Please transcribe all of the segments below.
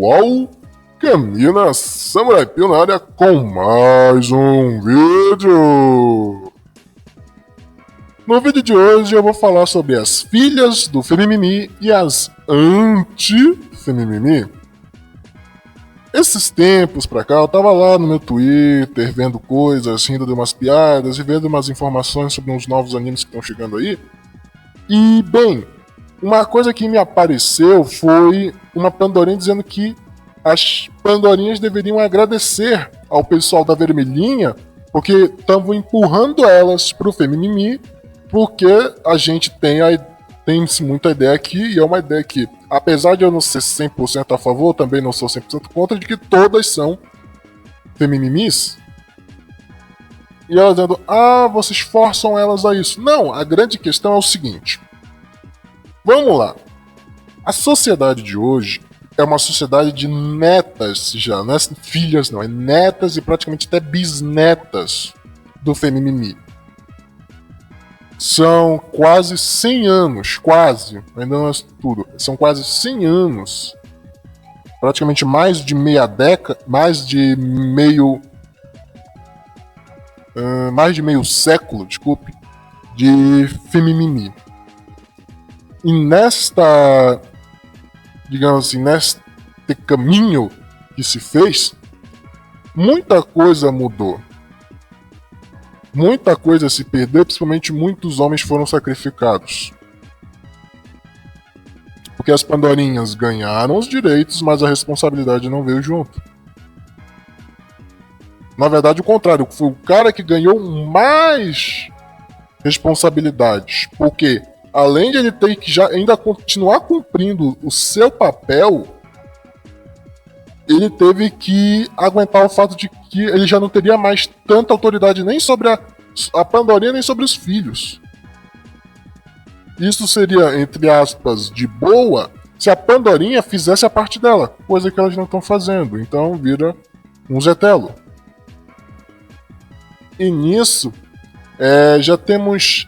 pessoal, Camina Samurai Pio na área com mais um vídeo. No vídeo de hoje eu vou falar sobre as filhas do Femimimi e as anti-Femimimi. Esses tempos pra cá eu tava lá no meu Twitter vendo coisas, rindo de umas piadas e vendo umas informações sobre uns novos animes que estão chegando aí. E, bem, uma coisa que me apareceu foi uma Pandorinha dizendo que as Pandorinhas deveriam agradecer ao pessoal da Vermelhinha porque estavam empurrando elas pro Femimimi, porque a gente tem-se muita ideia aqui, e é uma ideia que, apesar de eu não ser 100% a favor, também não sou 100% contra, de que todas são Femimimis. E elas dizendo, vocês forçam elas a isso. Não, a grande questão é o seguinte. Vamos lá. A sociedade de hoje é uma sociedade de netas já, não é filhas não, é netas e praticamente até bisnetas do Femimimi. São quase 100 anos, ainda não é tudo, são quase 100 anos, praticamente mais de meio século, desculpe, de Femimimi. E neste caminho que se fez, muita coisa mudou. Muita coisa se perdeu, principalmente muitos homens foram sacrificados. Porque as Pandorinhas ganharam os direitos, mas a responsabilidade não veio junto. Na verdade, o contrário, foi o cara que ganhou mais responsabilidades. Porque, além de ele ter que ainda continuar cumprindo o seu papel, ele teve que aguentar o fato de que ele já não teria mais tanta autoridade nem sobre a Pandorinha, nem sobre os filhos. Isso seria, entre aspas, de boa se a Pandorinha fizesse a parte dela, coisa que elas não estão fazendo, então vira um Zetelo. E nisso, já temos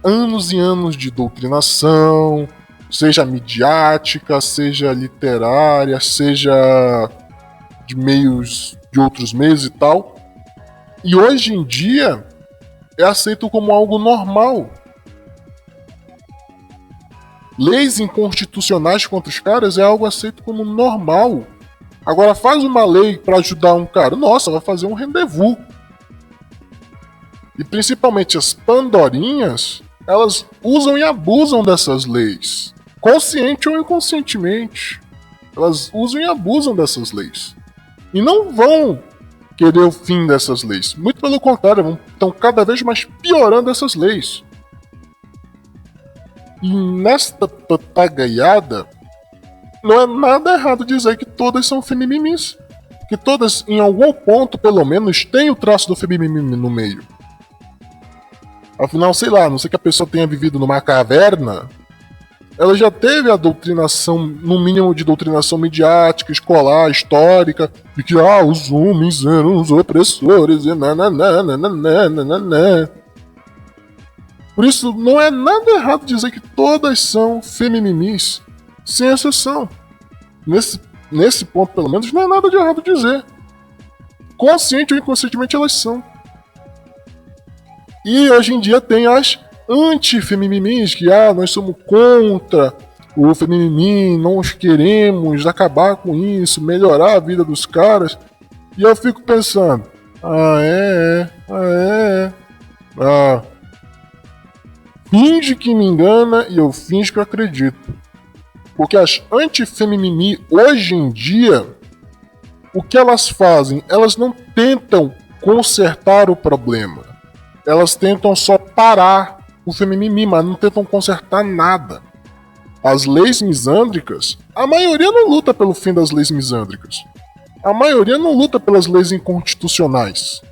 anos e anos de doutrinação, seja midiática, seja literária, seja de outros meios e tal. E hoje em dia é aceito como algo normal. Leis inconstitucionais contra os caras é algo aceito como normal. Agora faz uma lei para ajudar um cara, nossa, vai fazer um rendezvous. E principalmente as Pandorinhas, elas usam e abusam dessas leis. Consciente ou inconscientemente. Elas usam e abusam dessas leis. E não vão querer o fim dessas leis. Muito pelo contrário, estão cada vez mais piorando essas leis. E nesta papagaiada, não é nada errado dizer que todas são femimimis. Que todas, em algum ponto, pelo menos, têm o traço do femimimi no meio. Afinal, sei lá, não sei que a pessoa tenha vivido numa caverna, ela já teve a doutrinação, no mínimo de doutrinação midiática, escolar, histórica, de que os homens eram os opressores e nananana. Por isso, não é nada errado dizer que todas são femimimis, sem exceção. Nesse ponto, pelo menos, não é nada de errado dizer. Consciente ou inconscientemente, elas são. E hoje em dia tem as anti-femimimis, que nós somos contra o femimimi, nós queremos acabar com isso, melhorar a vida dos caras. E eu fico pensando, finge que me engana e eu finge que eu acredito. Porque as anti-femimimi hoje em dia, o que elas fazem? Elas não tentam consertar o problema. Elas tentam só parar o femimimi, mas não tentam consertar nada. As leis misândricas, a maioria não luta pelo fim das leis misândricas. A maioria não luta pelas leis inconstitucionais.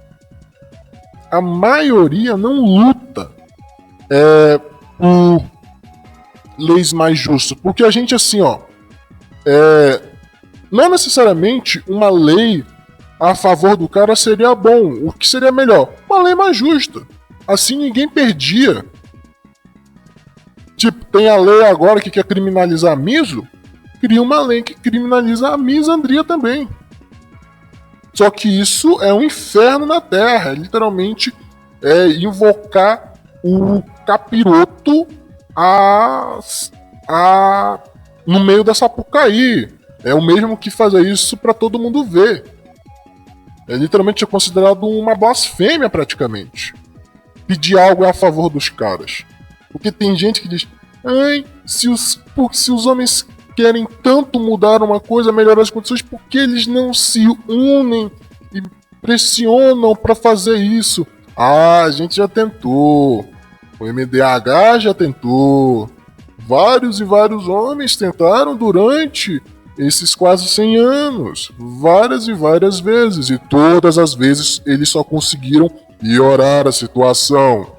A maioria não luta por leis mais justas. Porque a gente, assim, não necessariamente uma lei a favor do cara seria bom. O que seria melhor? Uma lei mais justa. Assim ninguém perdia. Tipo, tem a lei agora que quer criminalizar miso. cria uma lei que criminaliza a misandria também. Só que isso é um inferno na Terra, literalmente invocar o capiroto no meio da Sapucaí. É o mesmo que fazer isso para todo mundo ver. É literalmente considerado uma blasfêmia praticamente. Pedir algo a favor dos caras. Porque tem gente que diz: ai, se os homens querem tanto mudar uma coisa, melhorar as condições, por que eles não se unem e pressionam para fazer isso? Ah, a gente já tentou. O MDH já tentou. Vários e vários homens tentaram durante esses quase 100 anos. Várias e várias vezes. E todas as vezes eles só conseguiram piorar a situação.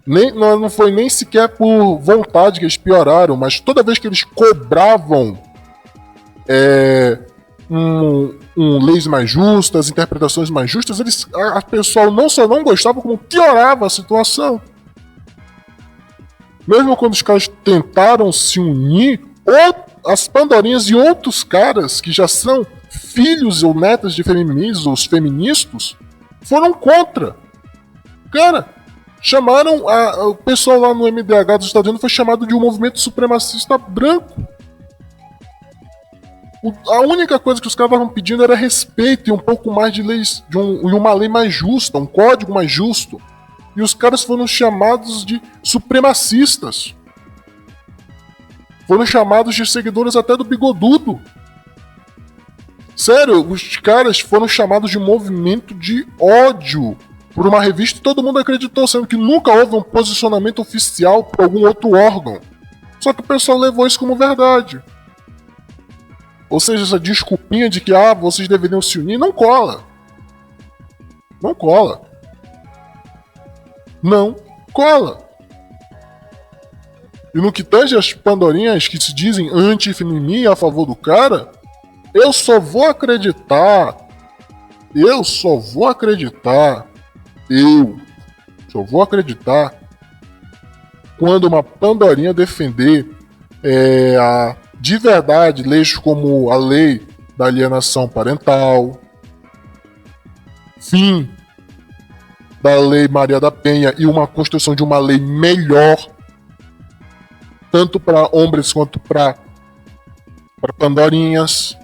Não foi nem sequer por vontade que eles pioraram, mas toda vez que eles cobravam leis mais justas, interpretações mais justas, a pessoa não só não gostava, como piorava a situação. Mesmo quando os caras tentaram se unir, as Pandorinhas e outros caras que já são filhos ou netas de feministas, os feministas, foram contra. Cara, chamaram o pessoal lá no MDH dos Estados Unidos foi chamado de um movimento supremacista branco. A única coisa que os caras estavam pedindo era respeito e um pouco mais de leis, e uma lei mais justa, um código mais justo. E os caras foram chamados de supremacistas. Foram chamados de seguidores até do Bigodudo. Sério, os caras foram chamados de movimento de ódio por uma revista e todo mundo acreditou, sendo que nunca houve um posicionamento oficial por algum outro órgão. Só que o pessoal levou isso como verdade. Ou seja, essa desculpinha de que vocês deveriam se unir, não cola. Não cola. Não cola. E no que tange as Pandorinhas que se dizem anti-feminismo a favor do cara, eu só vou acreditar quando uma Pandorinha defender de verdade leis como a lei da alienação parental, fim da lei Maria da Penha e uma construção de uma lei melhor, tanto para homens quanto para Pandorinhas.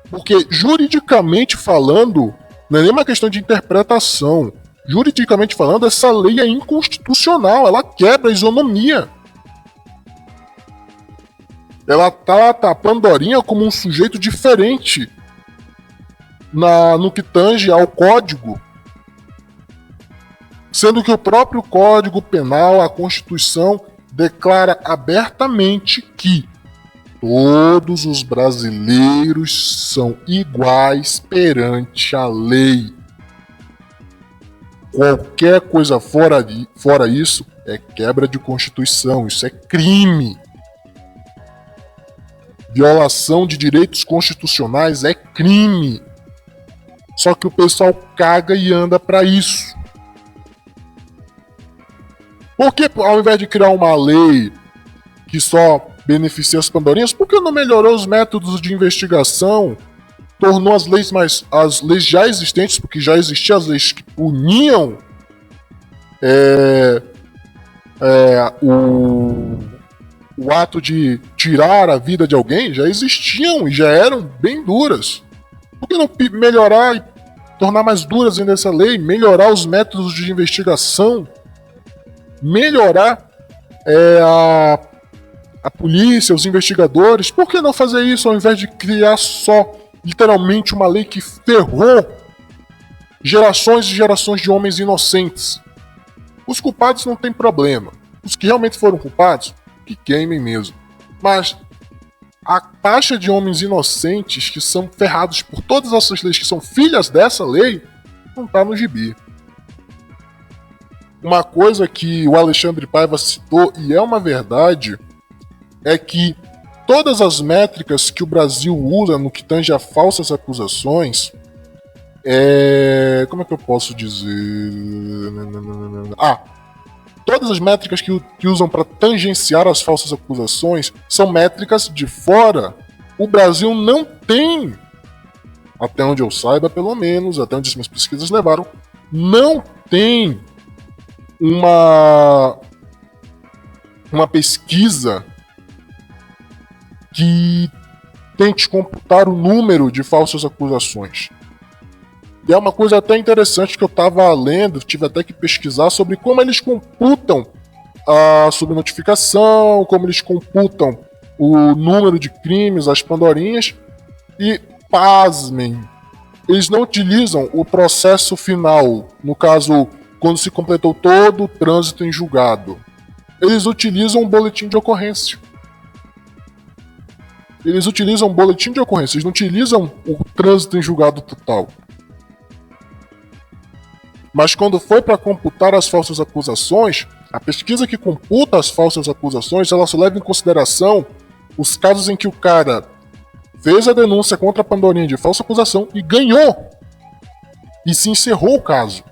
Porque juridicamente falando, não é nem uma questão de interpretação. Juridicamente falando, essa lei é inconstitucional, ela quebra a isonomia. Ela trata a Pandorinha como um sujeito diferente no que tange ao código. Sendo que o próprio Código Penal, a Constituição, declara abertamente que todos os brasileiros são iguais perante a lei. Qualquer coisa fora isso é quebra de Constituição, isso é crime. Violação de direitos constitucionais é crime. Só que o pessoal caga e anda pra isso. Por que, ao invés de criar uma lei que só beneficia as Pandorinhas, por que não melhorou os métodos de investigação? Tornou as leis já existentes, porque já existiam as leis que puniam o ato de tirar a vida de alguém, já existiam e já eram bem duras. Por que não melhorar e tornar mais duras ainda essa lei? Melhorar os métodos de investigação? Melhorar a polícia, os investigadores? Por que não fazer isso ao invés de criar só, literalmente, uma lei que ferrou gerações e gerações de homens inocentes? Os culpados não tem problema. Os que realmente foram culpados, que queimem mesmo. Mas a taxa de homens inocentes que são ferrados por todas essas leis, que são filhas dessa lei, não está no gibi. Uma coisa que o Alexandre Paiva citou, e é uma verdade, é que todas as métricas que o Brasil usa no que tange a falsas acusações, como é que eu posso dizer? todas as métricas que usam para tangenciar as falsas acusações são métricas de fora. O Brasil não tem, até onde eu saiba, pelo menos, até onde as minhas pesquisas levaram, não tem uma pesquisa que tente computar o número de falsas acusações. E é uma coisa até interessante que eu estava lendo, tive até que pesquisar sobre como eles computam a subnotificação, como eles computam o número de crimes, as pandorinhas, e pasmem, eles não utilizam o processo final, no caso, quando se completou todo o trânsito em julgado. Eles utilizam um boletim de ocorrência. Eles não utilizam o trânsito em julgado total. Mas quando foi para computar as falsas acusações, a pesquisa que computa as falsas acusações, ela só leva em consideração os casos em que o cara fez a denúncia contra a Pandorinha de falsa acusação e ganhou. E se encerrou o caso.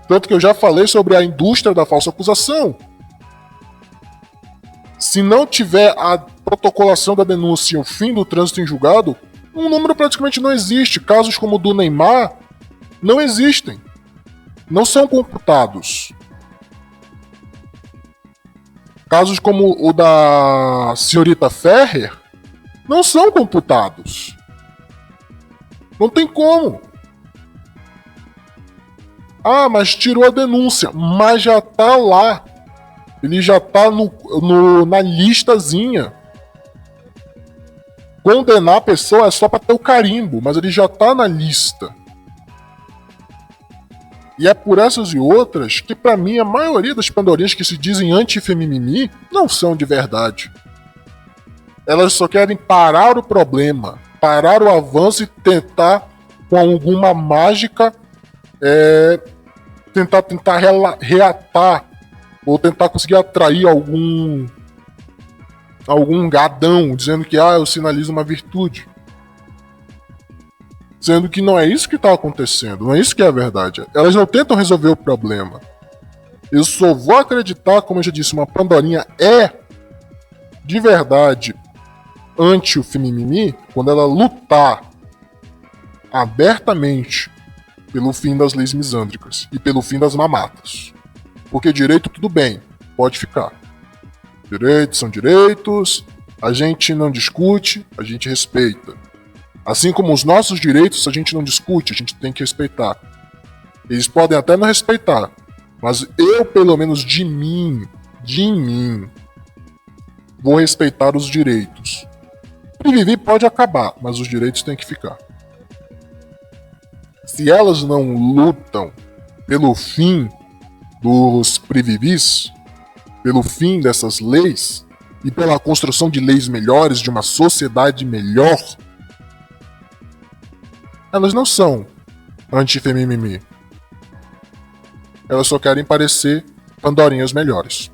Tanto que eu já falei sobre a indústria da falsa acusação. Se não tiver a protocolação da denúncia e o fim do trânsito em julgado, um número praticamente não existe. Casos como o do Neymar não existem. Não são computados. Casos como o da senhorita Ferrer não são computados. Não tem como. Ah, mas tirou a denúncia. Mas já tá lá. Ele já tá na listazinha. Condenar a pessoa é só pra ter o carimbo, mas ele já tá na lista. E é por essas e outras que, pra mim, a maioria das pandorinhas que se dizem anti-femimimi não são de verdade. Elas só querem parar o problema, parar o avanço e tentar, com alguma mágica, tentar reatar ou tentar conseguir atrair algum gadão dizendo que eu sinalizo uma virtude. Sendo que não é isso que está acontecendo, não é isso que é a verdade. Elas não tentam resolver o problema. Eu só vou acreditar, como eu já disse, uma pandorinha é de verdade anti o femimimi quando ela lutar abertamente pelo fim das leis misândricas e pelo fim das mamatas. Porque direito tudo bem, pode ficar. Direitos são direitos, a gente não discute, a gente respeita. Assim como os nossos direitos a gente não discute, a gente tem que respeitar. Eles podem até não respeitar, mas eu, pelo menos de mim, vou respeitar os direitos. Priviver pode acabar, mas os direitos têm que ficar. Se elas não lutam pelo fim dos privivis, pelo fim dessas leis e pela construção de leis melhores, de uma sociedade melhor, elas não são anti-femimimi. Elas só querem parecer pandorinhas melhores.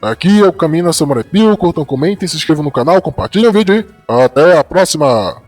Aqui é o Caminho na Samurai Pio. Curtam, comentem, se inscrevam no canal, compartilhem o vídeo e até a próxima!